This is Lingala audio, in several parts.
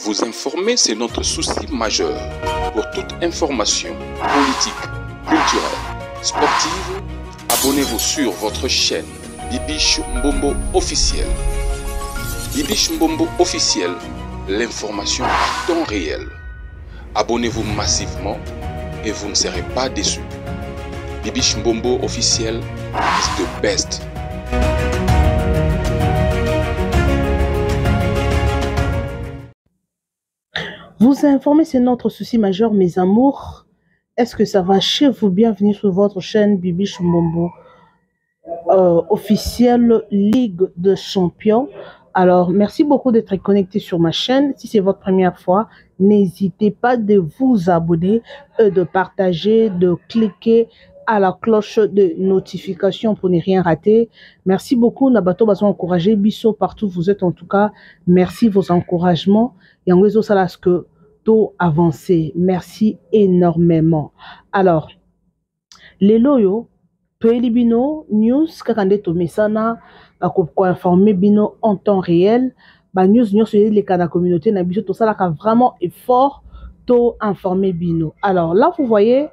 Vous informer, c'est notre souci majeur. Pour toute information politique, culturelle, sportive, abonnez-vous sur votre chaîne Bibiche Mbombo officiel. Bibiche Mbombo officiel, l'information en temps réel. Abonnez-vous massivement et vous ne serez pas déçus. Bibiche Mbombo officiel is the best. Vous informer, c'est notre souci majeur, mes amours. Est-ce que ça va chez vous? Bienvenue sur votre chaîne Bibiche Mbombo officielle Ligue de Champions. Alors, merci beaucoup d'être connecté sur ma chaîne. Si c'est votre première fois, n'hésitez pas de vous abonner, de partager, de cliquer à la cloche de notification pour ne rien rater. Merci beaucoup. Nabato Bazo encouragé. Bisso partout où vous êtes en tout cas. Merci vos encouragements. Et en réseau, ça là, ce que tout avancé. Merci énormément. Alors, les loyaux, Toeli Bino, news, kakande to mesana, ko informer Bino en temps réel. Ba news sur les cas de la communauté, na biso tout ça là vraiment effort to informer Bino. Alors là, vous voyez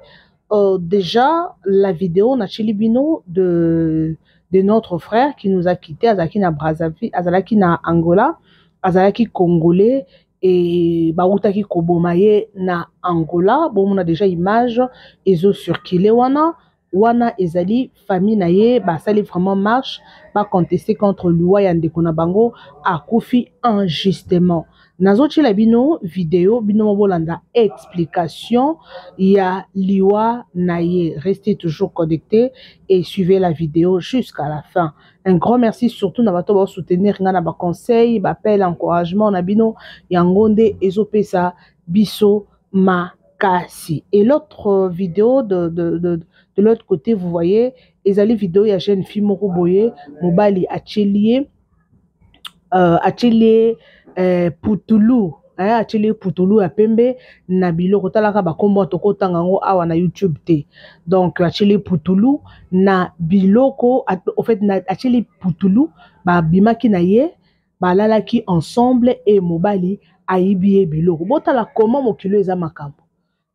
déjà la vidéo na Chili Bino de notre frère qui nous a quitté, Azalaki na Brazzaville, Azalaki na Angola, Azalaki congolais et bautaki kobomaye na Angola. Bon, on a déjà image ezo circulé wana ezali famille na ye basali vraiment marche ba contester contre loi ya ndeko na bango akufi injustement. Nazo chila bino vidéo bino bolanda explication ya liwa na ye. Restez toujours connectés et suivez la vidéo jusqu'à la fin. Un grand merci surtout na bato ba soutenir nga na ba conseil, ba appel, encouragement na bino yangonde ezopesa biso makasi. Et l'autre vidéo de l'autre côté, vous voyez, ezali vidéo ya jeune fille moko boye mobali atelier putulu atelier putulu ya pembe na biloko talaka bakombo toko tangango awa na YouTube te. Donc atelier putulu na biloko en fait na atelier putulu ba bimaki na ye balalaki ensemble et mobali aibie biloko botala comment mokilo eza makambo.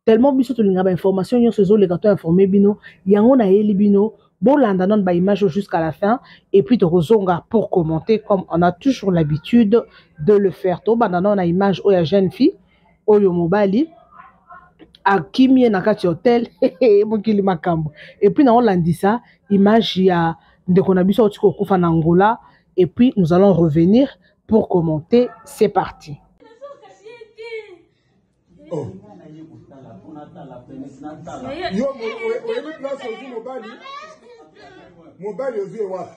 Tellement biso tolinga ba information nyonso ezo le gato informer bino yango na yeli bino bolanda non ba image jusqu'à la fin et puis to kozonga pour commenter comme on a toujours l'habitude de le faire. To banda non na image oya jeune fille oyo mobali akimie na kati hotel mokili makambo et puis na olandisa image ya ndeko na biso otiko kufa na Angola et puis nous allons revenir pour commenter. C'est parti. Oh. Yo oyebi place ozi mobali ozi ewapi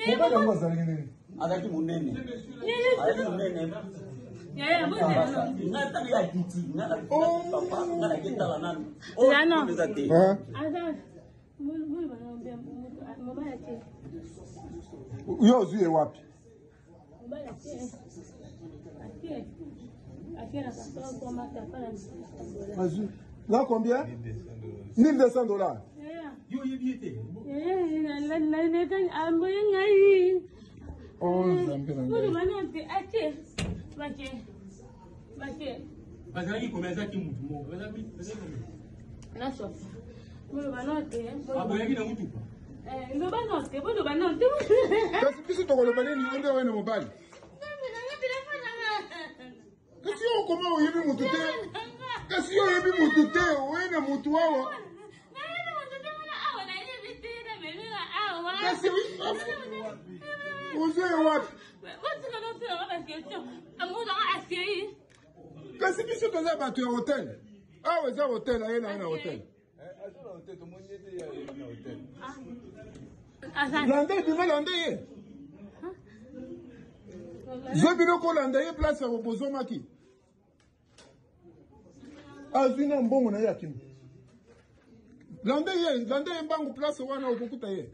mobali yango azali nini azalaki monene yo ozwi ewapi là combien? 1200 $. Kasi yo comment oyebi mutu te? Kasi yo oyebi mutu te, oyena mutu awa. Kasi ozo ewapi? Kasi biso toza bato ya hotel. Awa eza hotel, ayena na hotel. Lande bima lande ye. Zobino ko lande ye place ya bozomaki. Azwina mbongo na ye akimi. Lande ye mbangu place wana okukuta ye.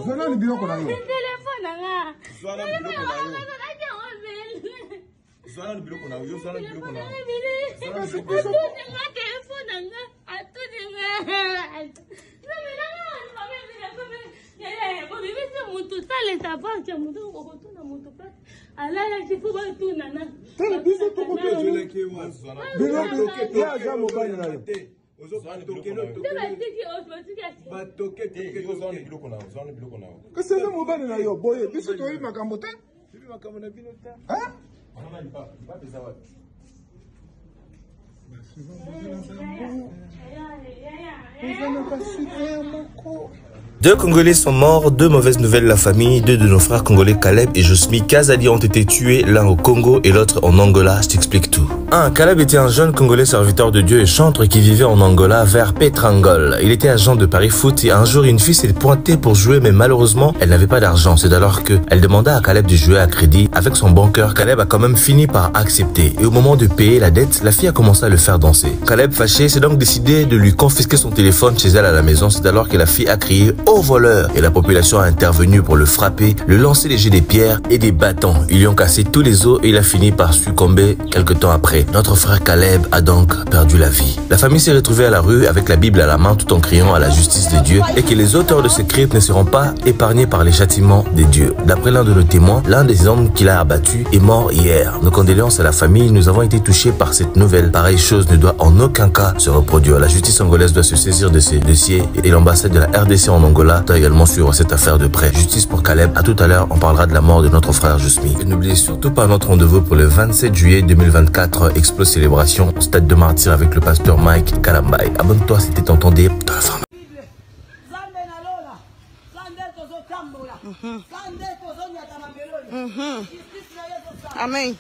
Zona ni biloko na yo. Zona ni biloko na yo. Zona ni biloko na yo. Zona ni biloko na yo. Deux Congolais sont morts, deux mauvaises nouvelles la famille, deux de nos frères congolais Caleb et Josmi Kazadi ont été tués, l'un au Congo et l'autre en Angola, je t'explique tout. 1. Caleb était un jeune Congolais serviteur de Dieu et chantre qui vivait en Angola vers Petrangol. Il était agent de Paris Foot et un jour une fille s'est pointée pour jouer mais malheureusement elle n'avait pas d'argent. C'est alors qu'elle demanda à Caleb de jouer à crédit. Avec son bon cœur, Caleb a quand même fini par accepter et au moment de payer la dette, la fille a commencé à le faire danser. Caleb fâché s'est donc décidé de lui confisquer son téléphone chez elle à la maison. C'est alors que la fille a crié au voleur et la population a intervenu pour le frapper, le lancer des jets des pierres et des bâtons. Ils lui ont cassé tous les os et il a fini par succomber quelques temps après. Notre frère Caleb a donc perdu la vie. La famille s'est retrouvée à la rue avec la Bible à la main tout en criant à la justice de Dieu et que les auteurs de ces crimes ne seront pas épargnés par les châtiments des dieux. D'après l'un de nos témoins, l'un des hommes qui l'a abattu est mort hier. Nos condoléances à la famille, nous avons été touchés par cette nouvelle. Pareille chose ne doit en aucun cas se reproduire. La justice angolaise doit se saisir de ces dossiers et l'ambassade de la RDC en Angola doit également suivre cette affaire de près. Justice pour Caleb. À tout à l'heure, on parlera de la mort de notre frère Josmi. Et n'oubliez surtout pas notre rendez-vous pour le 27 juillet 2024, Explo Célébration au Stade de Martyr avec le pasteur Mike Kalambay. Abonne-toi si t'es entendu dans la forme. Amen.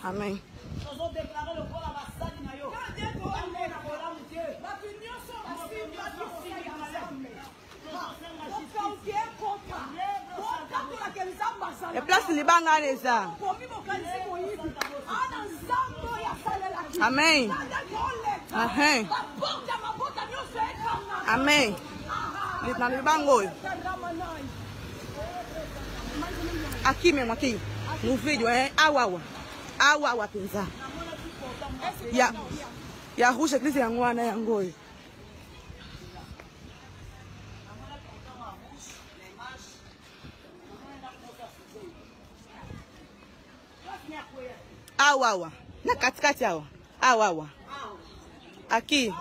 Amen. Et place les banganesa. Amen. Amen. Amen. Les bango. Aqui mesmo, aqui. No vídeo, awawa. Awawa pensa. Ya rusha kisi yangwana yangoy. Awawa. Na katikati hawa. Awawa. Aqui.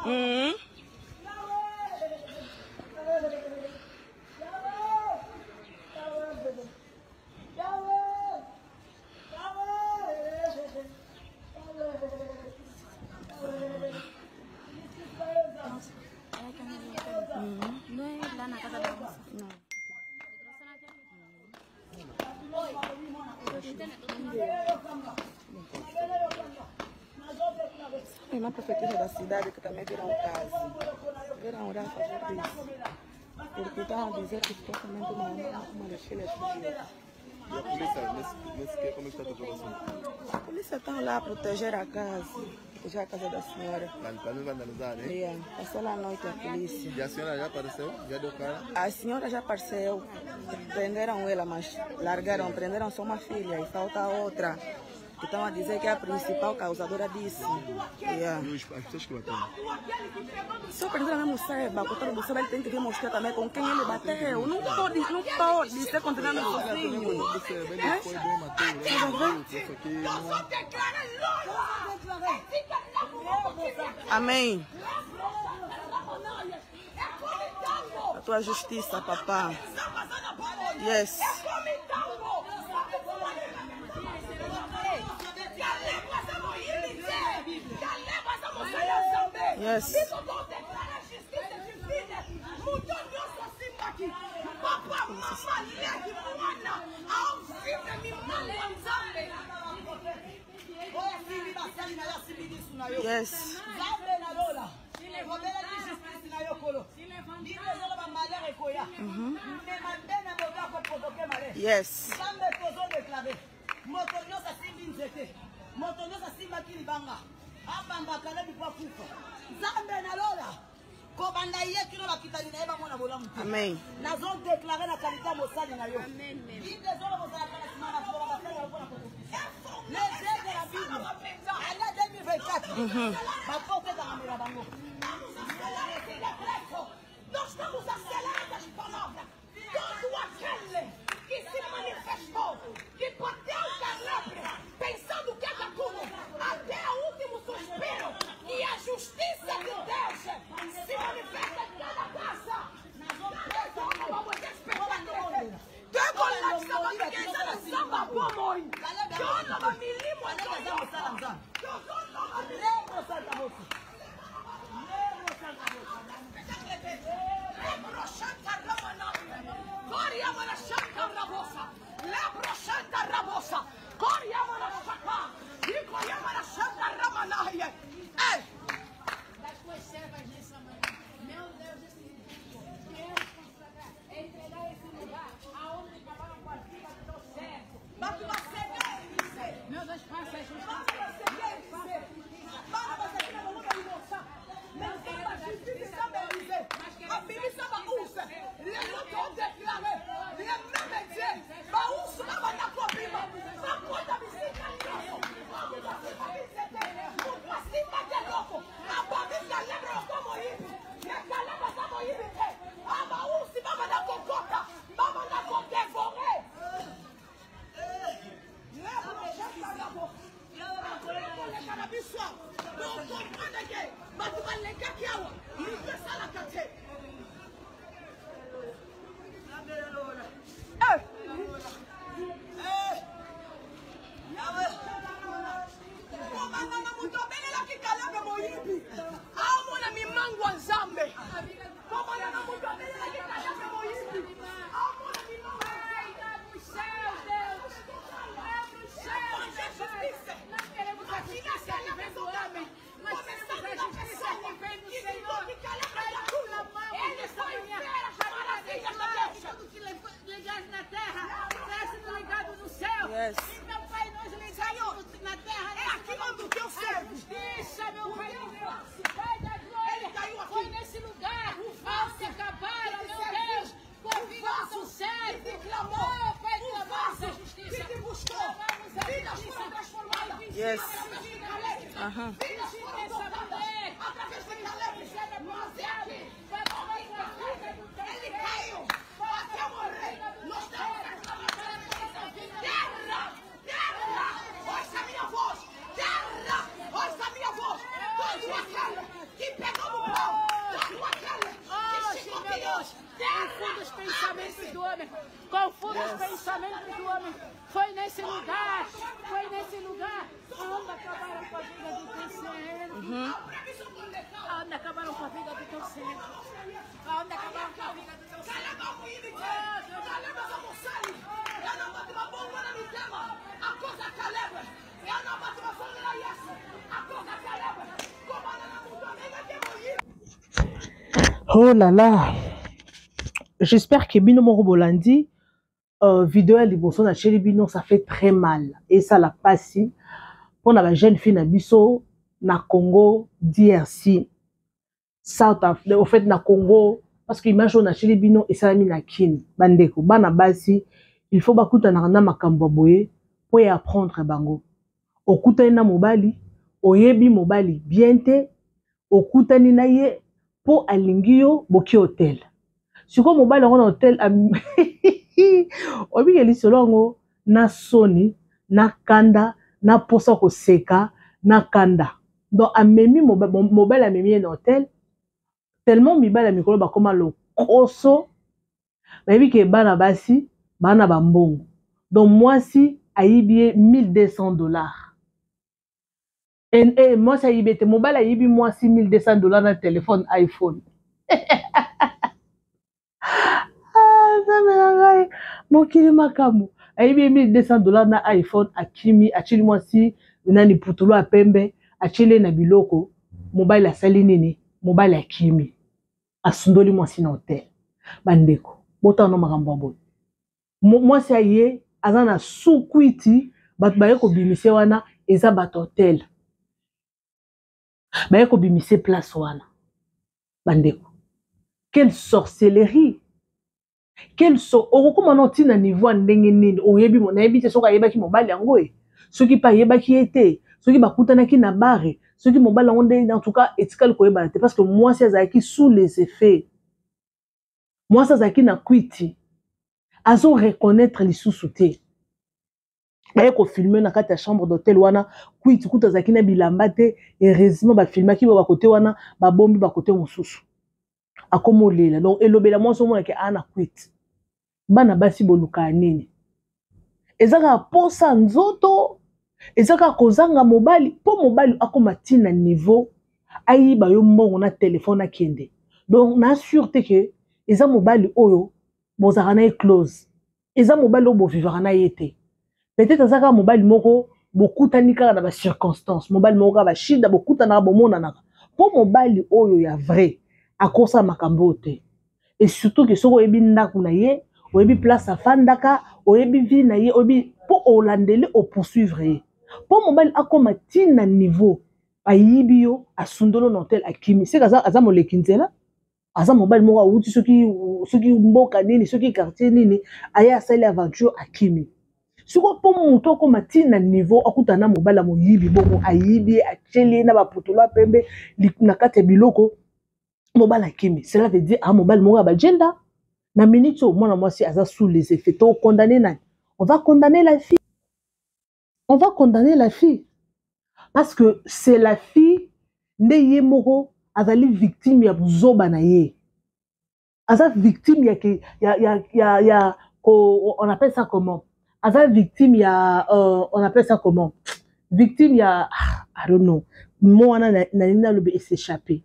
Na prefeitura da cidade que também viram um caso. Viram orar para isso. Porque estavam a dizer que supostamente uma das filhas fugiu. E a polícia, nesse que, como está a situação? A polícia está lá a proteger a casa da senhora. Para não vandalizar, né? Yeah, passou lá à noite a polícia. E a senhora já apareceu? Já deu cara? A senhora já apareceu. Prenderam ela, mas largaram. Prenderam só uma filha e falta outra. Que estão a dizer que é a principal causadora disso. Yeah. E as pessoas que bateram? Se o presidente mesmo saiba, o doutor do Seba, ele tem que demonstrar também com quem ele bateu. Não pode ser condenado sozinho. Você foi bem maturo, isso aqui não... Amém. A tua justiça, papá. Yes. Yes. Yes. Yes. Amen. Nós estamos aceleradas palavras. Todo aquele que se manifestou, que bateu o calebre, pensando que era tudo, até o último suspiro, e a justiça de Deus se manifesta em cada casa. Vamos despertar. Yes. Então, Pai, nós ligamos na terra, é aqui onde o teu servo. Justiça, meu Pai de Deus. Pai da glória, foi nesse lugar onde acabaram, meu Deus, com a vida do teu servo. Que clamou, Pai, clamou essa justiça. Que te buscou. Vidas foram transformadas. Yes. Aham. Vidas foram tocadas. Através de Caleb, ele caiu até morrer. Nós estamos terra, terra, ouça a minha voz, terra, ouça a minha voz, todo aquele que pegou no pau, todo aquele que se confiou, Confundo os pensamentos do homem, confundo os pensamentos do homem, foi nesse lugar, onde acabaram com a vida do teu servo, onde acabaram com a vida do teu servo, onde acabaram com a vida do teu servo. Oh là là, j'espère que Bino Moro Bolandi, vidéo à Liboso na chéri Bino, ça fait très mal. Et ça l'a passé pour la jeune fille na Bisso, na Congo, DRC, South Africa, au fait na Congo, parce que image na chéri Bino et ça a mis na kin, bandeko, bana basi, il faut bakuta na randa makambo boye pour y apprendre bango. Okuta na mobali, oyebi mobali biente, okuta ni na ye, po alingio boki hotel. Siko mobile on hotel obi ke lisolongo na soni na kanda na posa ko seka na kanda. Donc amemi mobile amemi en hotel tellement mibala mikolo ba koma lo koso ba bi ke bana basi bana bambongo. Donc moi si ayibi $1,200. Et moi, ça y est, mobile a eu moi $6,200 dans le téléphone iPhone. Ça me mon kilima kamu. A eu $1,200 dans iPhone, a chimi, a chili moi si, nani putulo a pembe, a chili na biloko, mobile a salinini, mobile a chimi. A sundoli moi si na hotel. Bandeko, bota no makambo. Moi, ça y est, azana soukuiti, batbaye ko bimise wana, eza bat hotel. Baye ko bimise place wana bandeko, quelle sorcellerie, Quels sont okokoma na tina niveau ndenge nini oyebi mo na yebi te soka yeba ki mobali yango e soki pa yeba ki ete soki bakutana ki na bare soki mobali yango ndenge en tout cas etikali koyeba te parce que moi c'est azaki sous les effets moi ça azaki na kwiti azo reconnaître lisusu te baye ko filmer na kati ya chambre d'hôtel wana kwiti kuta azaki na bilamba te heureusement ba filmaki ba côté wana ba bombi ba côté mosusu akomolela donc elobela moi so mona ke ana kwiti bana basi boluka nini ezaka posa nzoto ezaka kozanga mobali po mobali akoma tina niveau ayiba yo mbongo na téléphone akende donc na sûreté que eza mobali oyo bozaka na close eza mobali oyo bovivaka na ye te peut-être ezaka mobali moko bokutani kaka na ba circonstance mobali moko ka ba shida bokutanaka bomonanaka po mobali oyo ya vrai akosa makambo te et surtout que soko oyebi ndako na ye oyebi place afandaka oyebi vie na ye oyebi po olandele poursuivre ye po mobali akoma tina niveau ayibi yo asundolo na hotel akimi c'est aza moleki nzela aza mobali moko awuti soki mboka nini soki quartier nini aya asali aventure akimi siko po muto akoma tina niveau akutana mobali moyibi bongo ayibi acheli na baputolo pembe na kati biloko mobali akimi cela veut dire a mobali moko ba agenda na minute au moins moi si aza sous les effets to condamner nani on va condamner la fille parce que c'est la fille ndeye moko azali victime ya buzoba na ye aza victime ya on appelle ça comment aza victime ya on appelle ça comment victime ya I don't know moi na lobe s'échapper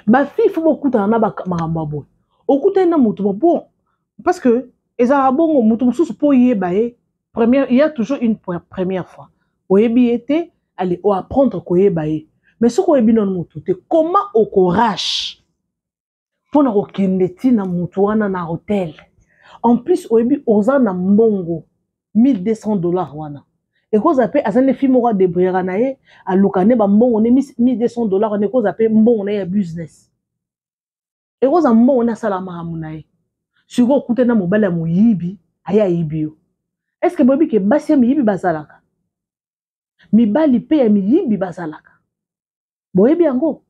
ba fille faut beaucoup na ba makambo okuta na mutu bon parce que ezala bongo mutu mususu po yeba e première il y a toujours une première fois oyebi ete allez o apprendre ko yeba e mais ce ko yebi non mutu te comment au courage pour na kokende tina mutu wana na hôtel en plus oyebi oza na mbongo $1200 wana et ko zape azane fi moko debriera na ye alukane ba mbongo ne $1200 ne ko zape mbongo na ya business et ko za mbongo na sala mahamu na ye siko kute na mobali ya moyibi aya yibi yo est-ce que bobi ke basi ya miyibi bazalaka mibali pe ya miyibi bazalaka boyebi yango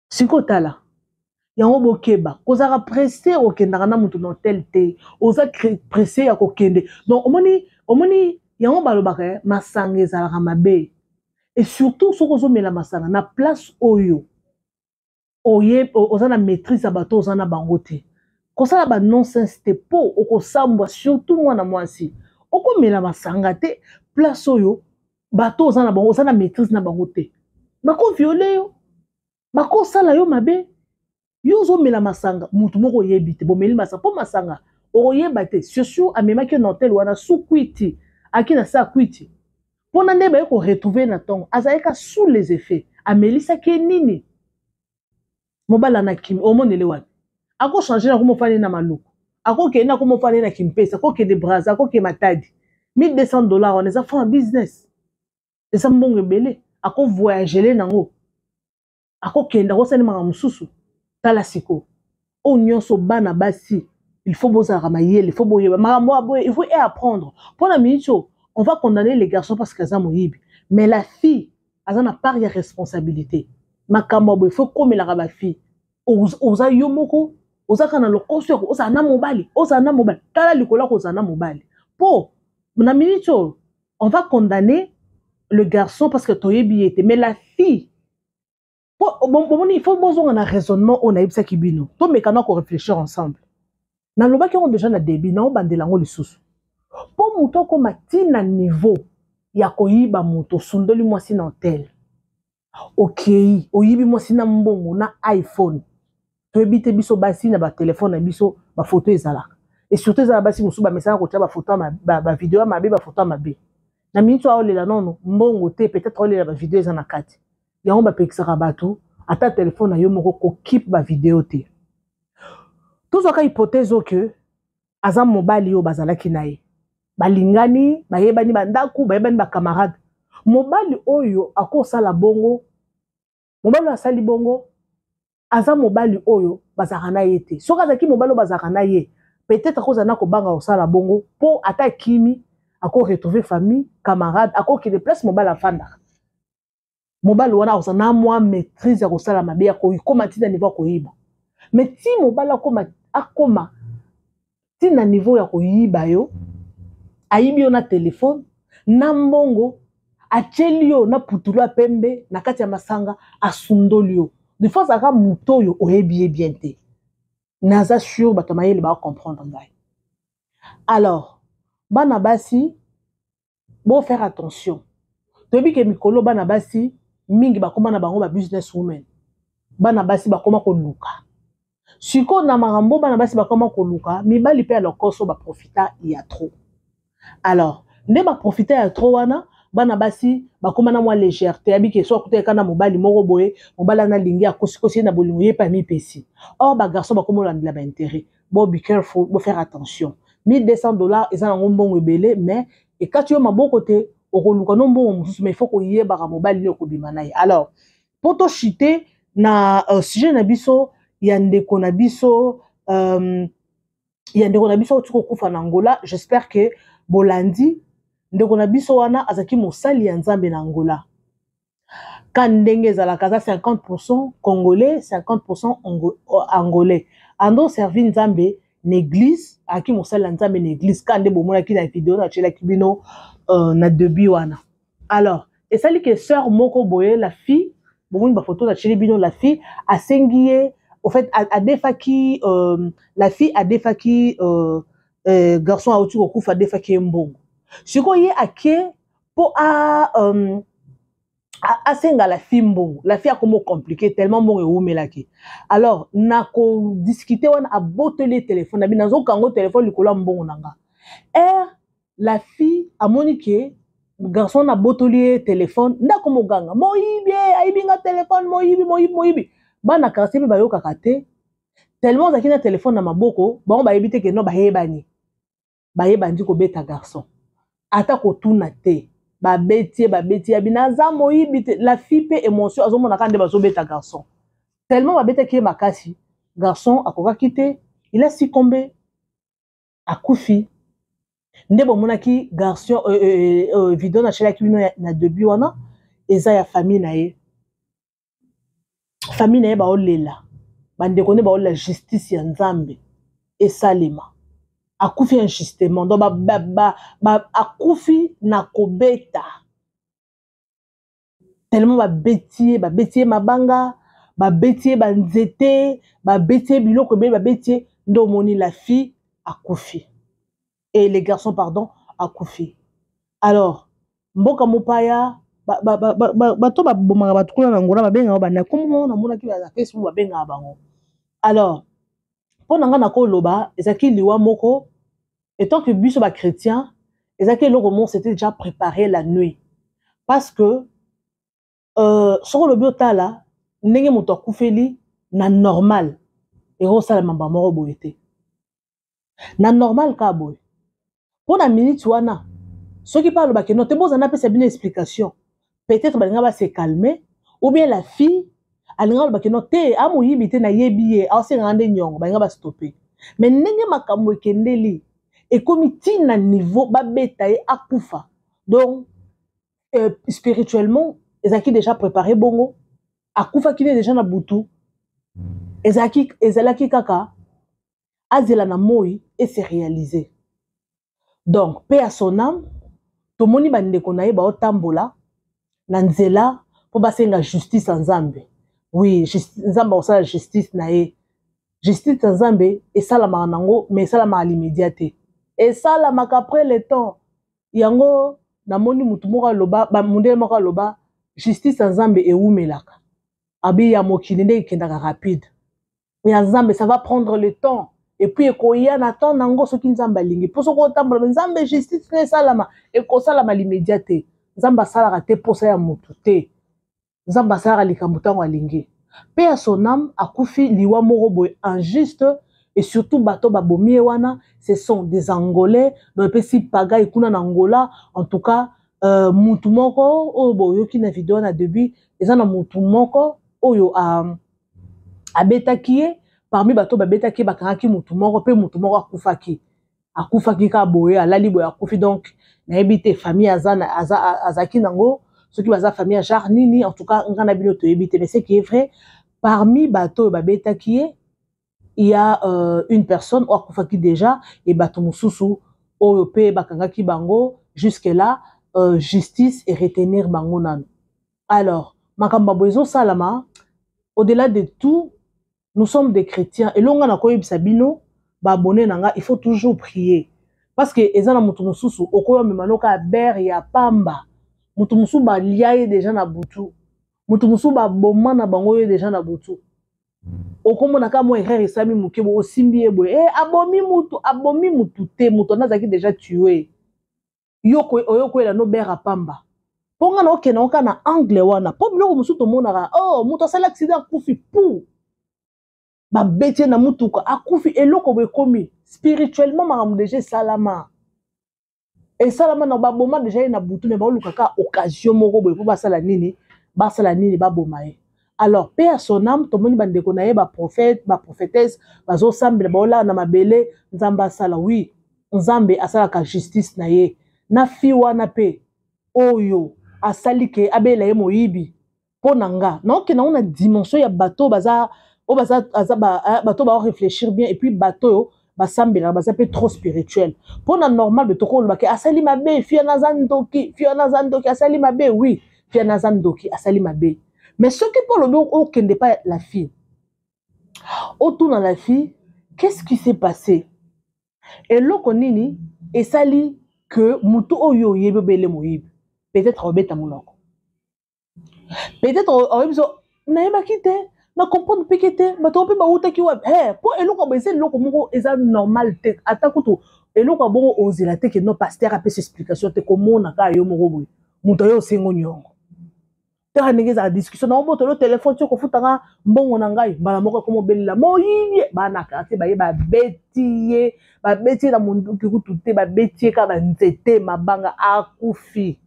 siko tala yango bokeba kozaka pressé okendaka na mutu na hotel te oza pressé ya kokende donc omoni yango balobaka masanga ezalaka mabe et surtout soko ozomela masanga na place oyo oye oza na maîtrise ya bato oza na bango te kosala ba nonsense te po okosambwa surtout mwana mwasi okomela masanga te place oyo bato oza na bango oza na maîtrise na bango te bako viole yo bako sala yo mabe yo ozomela masanga mutu moko oyebi te bomeli masanga po masanga oyeba te surtout amemaki na hotel wana sous kwiti aki na sa kwiti pona nde baye ko retrouver na tongo azaleka sous les effets amelisaki nini mobala na kimi omonele wana ako changer na komofani na maluku ako kende na komofani na kimpesa ako kende braza ako ke matadi $1200 on eza fond business eza mbongo ebele ako voyager nango ako kende ako sani manga mususu tala siko o nyonso bana basi il faut bozala mayele il faut boyeba makambo il faut apprendre pour la minute on va condamner les garçons parce qu'ils ont moyibi mais la fille elle a part de responsabilité makambo il faut comme la ba fille oza yomoko oza kana lo conscience oza na mobali tala likola oza na mobali po na minute on va condamner le garçon parce que toyebi était mais la fille bon il faut besoin un raisonnement on a eu ça qui bino to mais kana ko réfléchir ensemble na loba qui on déjà na débit na bandela ngo lisusu po muto ko matina niveau ya koyiba muto sundoli mwasi na hotel okay oyibi mwasi na mbongo na iPhone to ebite biso basi na ba téléphone na biso ba photo ezalaka et surtout ezala basi musu ba message ko tia ba photo ba vidéo mabe ba photo mabe na minito aolela non mbongo te peut-être olela ba vidéo ezana kati yango ba pekisaka bato ata téléphone na yo moko ko keep ba vidéo te tout ça ka hypothèse que azam mobali yo bazalaki naye balingani bayebani bandaku bayebani ba camarade mobali oyo akosala bongo mobali asali bongo aza mobali oyo bazaka na ye te soki azalaki mobali oyo bazaka na ye peut-être akozala na kobanga kosala bongo mpo ata kimi ako retrouver famille camarade akokende place mobali afandaka mobali wana akozala na mwa maîtrise ya kosala mabe ya kokoma ntina niveau ya koyiba mais ti mobali akoma ntina niveau ya koyiba yo ayibi yo na telefone na mbongo atieli yo na putulu ya pembe na kati ya masanga asundoli yo de fois azalaka moto oyo oyebi ye bien te naza sur bato mayele bacomprendre ngai alors bana basi bo faire attention toyebi ke mikolo bana basi mingi bakoma na bango ba business women bana basi bakoma koluka siko na makambo bana basi bakoma koluka mibali pe alokoso baprofita ya trop alors nde baprofita ya trop wana bana basi bakoma na mwa légèreté abike so akuteka na mobali moko boye mobali na lingi akosikosi na bolingo yepa mi pesi or ba garçon bakoma landela ba intérêt bo be careful bo faire attention $1200 eza na ngombongo ebele mais ekati yo maboko te okoluka no mbongo mosusu mais il faut koyebaka mobali ne okobima na ye alors po to chite na sujet na biso ya ndeko na biso oti kokufa na Angola j'espère que bolandi ndeko na biso wana azaki mosali ya nzambe na Angola ka ndenge ezalaka aza 50% congolais 50% angolais ando servi nzambe na église aki mosali ya nzambe na église ka nde bomonaki na video na tielaki bino na début wana alors esali ke sœur moko boye la fille bomoni ba photo na tieli bino la fille asengi ye au fait adefaki la fille adefaki garçon auti kokufa adefaki mbongo siko ye ake po asenga la fille mbongo la fille akomo compliqué tellement mbongo ewumelaki alors nako discuter wana aboteli téléphone na bino nazokango téléphone likolo mbongo nanga la fille amoni ke garçon na botoli téléphone ndako moganga moyibi ayibinga téléphone moyibi bana karasi ba yokaka te tellement zaki na téléphone na maboko bango bayebi te ke no bayebandi kobeta garçon ata kotuna te babeti abinaza moyibi te la fille pe émotion azomona ka nde bazobeta garçon tellement babeta ke makasi garçon akokaki te il a succombé akufi nde bomonaki garçon video na chelaki bino na début wana eza ya famille na ye baolela bandeko ne baolela justice ya nzambe esalema akufi injustement donc akufi na kobeta tellement babeti mabanga babeti banzete babeti biloko be babeti ndo moni la fille akufi et les garçons pardon akufi alors mboka mopaya bato babomaka batukula na Angola babengaka bana komo na mona ki ba Facebook babengaka bango alors pour nanga na koloba ezaki liwa moko et tant que biso ba chrétien ezaki eloko moko c'était déjà préparé la nuit parce que soko lobi otala ndenge moto akufeli na normal ekosala mamba moko boye te na normal ka boye pour na minute wana soki pa alobaki no te bozana apesa bino explication peut-être balinga ba se calmer ou bien la fille alinga alobaki no te amoyibi te na yebi ye aosenga nde nyongo balinga ba stopper mais ndenge makambo ekendeli ekomi tina niveau babeta ye akufa donc spirituellement ezalaki déjà préparé bongo akufa kine déjà na butu ezalaki kaka azela na moi et se réaliser donc paix à son âme tomoni bandeko na ye baotambola na nzela po basenga justice en Nzambe oui Nzambe osala justice na ye justice en Nzambe esalamaka nango mais esalamaka l'immédiate esalamaka après le temps yango namoni mutu moko aloba mundele moko aloba justice en Nzambe ewumelaka abi ya mokili nde ekendaka rapide mais en Nzambe ça va prendre le temps et puis ekoya na temps nango soki Nzambe alingi po soko otambola Nzambe justice ne salama ekosalama l'immédiate Nzambe asalaka te posa ya mutu te Nzambe asalaka likambo ntango alingi pe ya son âme akufi liwa moko boye injuste et surtout bato babomi wana ce sont des Angolais donc pesi paga ikuna na Angola en tout cas mutu moko oyo boyoki na video na début eza na mutu moko oyo abetaki ye parmi bato babetaki bakangaki mutu moko pe mutu moko akufaki ka boye alali boye akufi donc nayebi te famille azaki nango soki baza famille genre nini en tout cas ngana bino toyebi te mais c'est qui est vrai parmi bato babetaki ye il y a une personne akufaki déjà et bato mususu oyo pe bakangaki bango jusque là justice et retenir bango nano. Alors makambo bozo salama au-delà de tout nous sommes des chrétiens et longa na koyebisa bino ba abonné nanga il faut toujours prier parce que ezana mutu mususu okoyo memanoka ber ya pamba mutu mususu ba liaye déjà na butu mutu mususu ba boma na bango ye déjà na butu okomona ka mo erreur esami muke bo osimbi ebo abomi mutu te mutu nazaki déjà tué yoko oyoko ela no ber pamba ponga na okena oka na angle wana po biloko mususu tomonaka oh mutu asala accident akufi pou ba betie na mutuka akufi eloko boye komi spirituellement makambo déjà salama et salama na ba boma déjà na butu mais ba luka ka occasion moko boye po basala nini ba boma ye. Alors paix à son âme tomoni bandeko na ye ba prophète ba prophétesse bazo sambela baola na mabele nzambe asala oui nzambe asala ka justice na ye na fi wana pe oyo asali ke abela ye moyibi ponanga na okena ona dimension ya bato baza bato ba réfléchir bien et puis bato basambela baza pe trop spirituel pona normal betoko lobake asali mabe fiana zandoki asali mabe oui fiana zandoki asali mabe mais ce qui pour le bon okende pas la fille autour dans la fille qu'est-ce qui s'est passé et loko nini esali que mutu oyo yebe bele moyibi peut-être obeta monoko peut-être oyebiso na yeba kite na comprendre pekete bato pe ba uta ki wa po eloko bese eloko moko eza normal te atakuto eloko bongo ozela te que no pasteur a pese explication te komona ka yo moko boy muto yo sengo nyongo ta ningeza la discussion na moto le téléphone tu ko futanga mbongo na ngai bala moko ko mobella moyibi bana ka te ba betiye na mundu ki kutute ba betiye ka ba nzete mabanga akufi.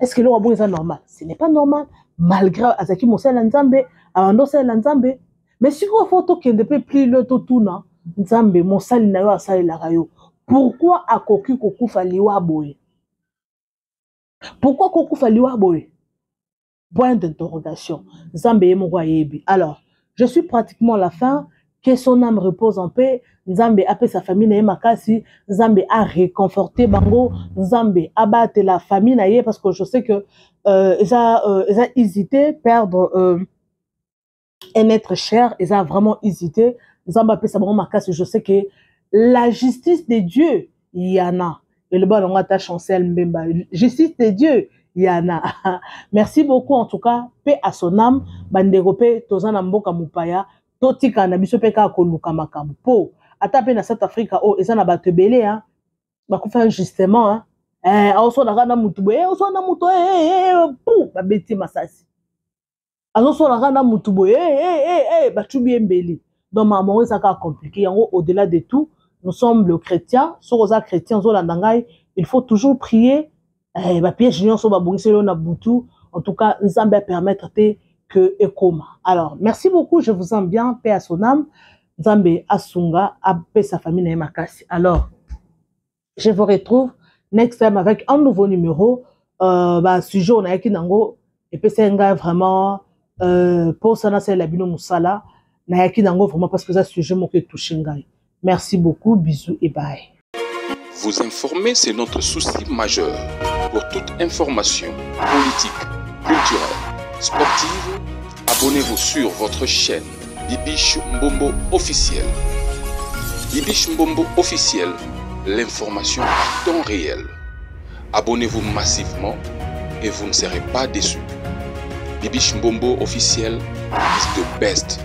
Est-ce que l'on est normal? Ce n'est pas normal malgré azaki mosala nzambe abando sala nzambe mais si ko photo que depuis plus le tout tuna nzambe mosali na yo asali la rayo pourquoi akoki kokufa liwa boye pourquoi kokufa liwa boye point d'interrogation nzambe ye moko ayebi. Alors je suis pratiquement à la fin. Que son âme repose en paix. Nzambe a fait sa famille na makasi. Nzambe a réconforté bango. Nzambe a battu la famille na ye parce que je sais que ils a hésité perdre un être cher. Ils a vraiment hésité. Nzambe a fait sa bango makasi. Je sais que la justice de Dieu il y en a. Et le bas on attache chancel mbemba. Justice de Dieu il y en a. Merci beaucoup en tout cas. Paix à son âme. Bandeko pe tozana mboka mupaya. Totika na biso pe ka koluka makambo po ata pe na South Africa o eza na bato belé hein ba ko faire justement hein oso na kana mutu boye oso na mutu pou ba beti masasi oso na kana mutu boye ba tubi embeli donc maman ça ka compliqué yango au-delà de tout nous sommes le chrétien so oza chrétien zo la ndangai il faut toujours prier ba piège nyonso ba bongiselo na butu en tout cas nzambe permettre que ekoma. Alors, merci beaucoup, je vous aime bien, paix à son âme, Nzambe Asunga, paix sa famille na makasi. Alors, je vous retrouve next time avec un nouveau numéro, sujet on a yaki nango, et puis c'est vraiment, pour ça na c'est la bino musala, na yaki nango vraiment parce que ça sujet mon que touche ngai. Merci beaucoup, bisous et bye. Vous informer, c'est notre souci majeur. Pour toute information politique, culturelle, sportive, abonnez-vous sur votre chaîne Bibiche Mbombo officiel. Bibiche Mbombo officiel, l'information en temps réel. Abonnez-vous massivement et vous ne serez pas déçus. Bibiche Mbombo officiel is the best.